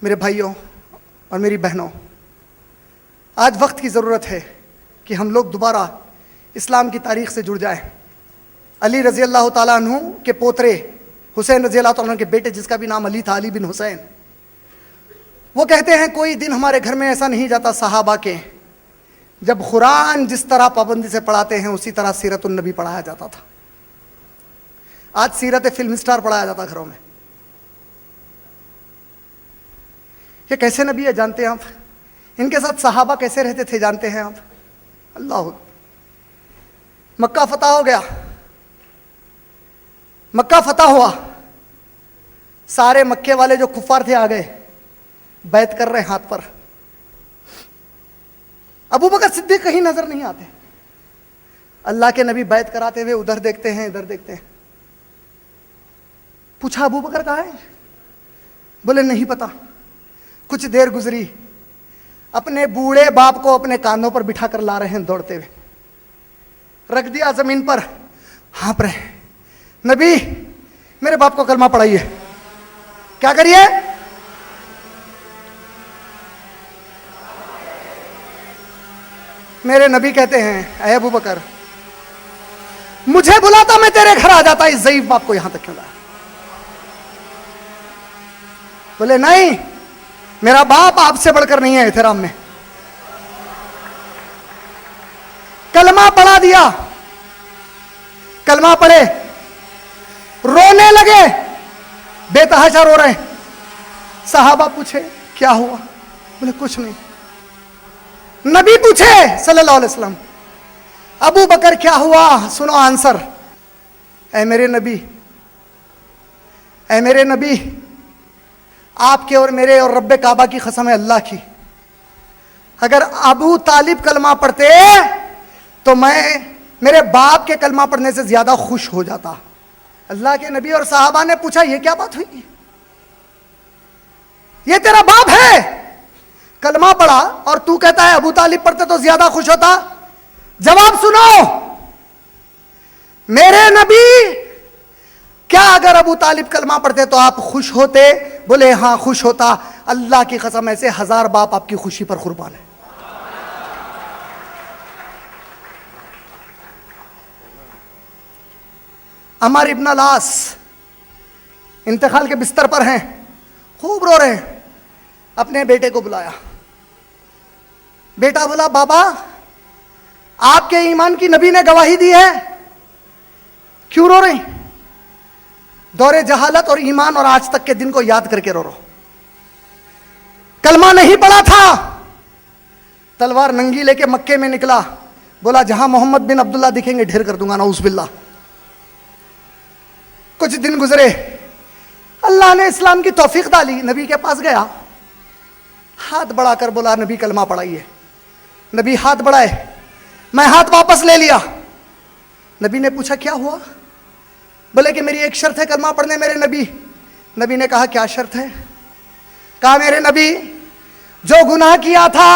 मेरे भाइयों और मेरी बहनों, आज वक्त की ज़रूरत है कि हम लोग दोबारा इस्लाम की तारीख़ से जुड़ जाएं। अली रज़ी अल्लाह ताला अन्हु के पोतरे हुसैन रज़ी अल्लाह ताला के बेटे, जिसका भी नाम अली था, अली बिन हुसैन, वो कहते हैं कोई दिन हमारे घर में ऐसा नहीं जाता सहाबा के जब कुरान जिस तरह पाबंदी से पढ़ाते हैं उसी तरह सीरतुन नबी पढ़ाया जाता था। आज सीरत फिल्म स्टार पढ़ाया जाता घरों में। ये कैसे नबी है जानते हैं आप? इनके साथ सहाबा कैसे रहते थे जानते हैं आप? अल्लाह, मक्का फतह हो गया, मक्का फतह हुआ, सारे मक्के वाले जो कुफार थे आ गए, बैत कर रहे हैं हाथ पर। अबू बकर सिद्दीक कहीं नजर नहीं आते। अल्लाह के नबी बैत कराते हुए उधर देखते हैं, इधर देखते हैं। पूछा अबू बकर कहाँ है? बोले नहीं पता। कुछ देर गुजरी, अपने बूढ़े बाप को अपने कांधों पर बिठा कर ला रहे हैं दौड़ते हुए, रख दिया जमीन पर, हाँप रहे, नबी मेरे बाप को कलमा पढ़ाइए। क्या करिए? मेरे नबी कहते हैं ऐ अबू बकर, मुझे बुलाता मैं तेरे घर आ जाता, इस ज़ईफ बाप को यहां तक क्यों लाया? बोले नहीं, मेरा बाप आपसे बढ़कर नहीं है एहतराम में। कलमा पढ़ा दिया, कलमा पढ़े, रोने लगे, बेतहाशा रो रहे। सहाबा पूछे क्या हुआ? बोले कुछ नहीं। नबी पूछे सल्लल्लाहु अलैहि वसल्लम, अबू बकर क्या हुआ? सुनो आंसर। ऐ मेरे नबी, ऐ मेरे नबी, आपके और मेरे और रब्बे काबा की कसम है अल्लाह की, अगर अबू तालिब कलमा पढ़ते तो मैं मेरे बाप के कलमा पढ़ने से ज्यादा खुश हो जाता। अल्लाह के नबी और साहबा ने पूछा ये क्या बात हुई? ये तेरा बाप है, कलमा पढ़ा और तू कहता है अबू तालिब पढ़ते तो ज्यादा खुश होता। जवाब सुनो, मेरे नबी, क्या अगर अबू तालिब कलमा पढ़ते तो आप खुश होते? बोले हाँ खुश होता। अल्लाह की कसम ऐसे 1000 बाप आपकी खुशी पर कुर्बान है। अमर इब्न अलास इंतकाल के बिस्तर पर हैं, खूब रो रहे हैं। अपने बेटे को बुलाया, बेटा बोला बाबा आपके ईमान की नबी ने गवाही दी है, क्यों रो रहे? दौरे जहालत और ईमान और आज तक के दिन को याद करके रो रो। कलमा नहीं पड़ा था, तलवार नंगी लेके मक्के में निकला, बोला जहां मोहम्मद बिन अब्दुल्ला दिखेंगे ढेर कर दूंगा, नऊज़ बिल्लाह। कुछ दिन गुजरे, अल्लाह ने इस्लाम की तौफीक डाली, नबी के पास गया, हाथ बढ़ाकर बोला नबी कलमा पढ़ाइए। नबी हाथ बढ़ाए, मैं हाथ वापस ले लिया। नबी ने पूछा क्या हुआ? बोले कि मेरी एक शर्त है कलमा पढ़ने मेरे नबी। नबी ने कहा क्या शर्त है? कहा मेरे नबी, जो गुनाह किया था,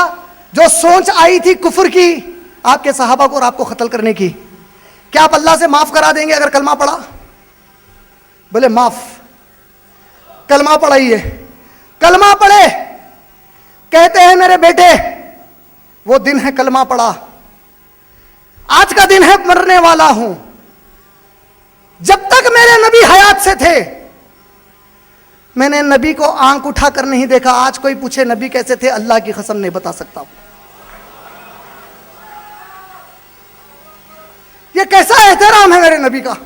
जो सोच आई थी कुफर की आपके सहाबा को और आपको कत्ल करने की, क्या आप अल्लाह से माफ करा देंगे अगर कलमा पढ़ा? बोले माफ। कलमा पढ़ाइए। कलमा पढ़े, कहते हैं मेरे बेटे वो दिन है कलमा पढ़ा, आज का दिन है मरने वाला हूं। जब तक मेरे नबी हयात से थे मैंने नबी को आंख उठाकर नहीं देखा। आज कोई पूछे नबी कैसे थे, अल्लाह की कसम नहीं बता सकता। ये कैसा एहतराम है मेरे नबी का,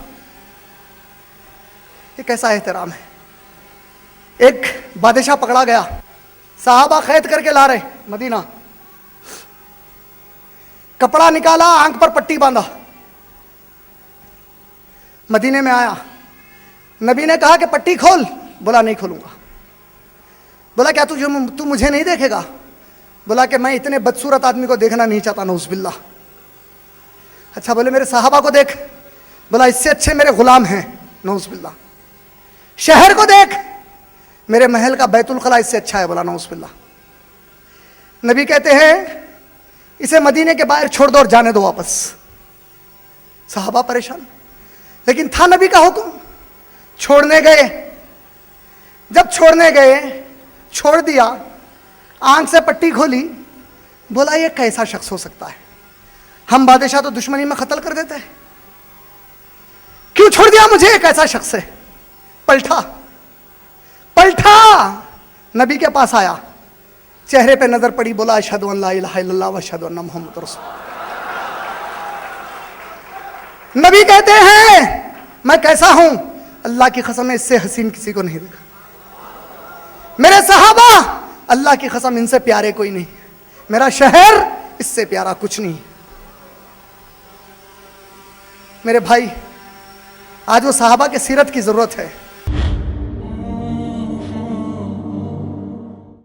ये कैसा एहतराम है। एक बादशाह पकड़ा गया, साहबा कैद करके ला रहे मदीना, कपड़ा निकाला, आंख पर पट्टी बांधा, मदीने में आया। नबी ने कहा कि पट्टी खोल, बोला नहीं खोलूंगा। बोला क्या तू मुझे नहीं देखेगा? बोला कि मैं इतने बदसूरत आदमी को देखना नहीं चाहता, नऊज़ बिल्लाह। अच्छा बोले मेरे साहबा को देख। बोला इससे अच्छे मेरे गुलाम हैं, नऊज़ बिल्लाह। शहर को देख, मेरे महल का बैतुल खला इससे अच्छा है, बोला नऊज़ बिल्लाह। नबी कहते हैं इसे मदीने के बाहर छोड़ दो और जाने दो वापस। साहबा परेशान, लेकिन था नबी का हुक्म। छोड़ने गए, जब छोड़ने गए छोड़ दिया, आंख से पट्टी खोली, बोला ये कैसा शख्स हो सकता है, हम बादशाह तो दुश्मनी में कत्ल कर देते हैं, क्यों छोड़ दिया मुझे, एक ऐसा शख्स है। पलटा नबी के पास आया, चेहरे पे नजर पड़ी, बोला अशहदु अन ला इलाहा इल्लल्लाह व अशहदु अन्ना मुहम्मद रसूल। नबी कहते हैं मैं कैसा हूं, अल्लाह की कसम इससे हसीन किसी को नहीं देखा, मेरे सहाबा अल्लाह की कसम इनसे प्यारे कोई नहीं, मेरा शहर इससे प्यारा कुछ नहीं। मेरे भाई, आज वो सहाबा के सीरत की जरूरत है।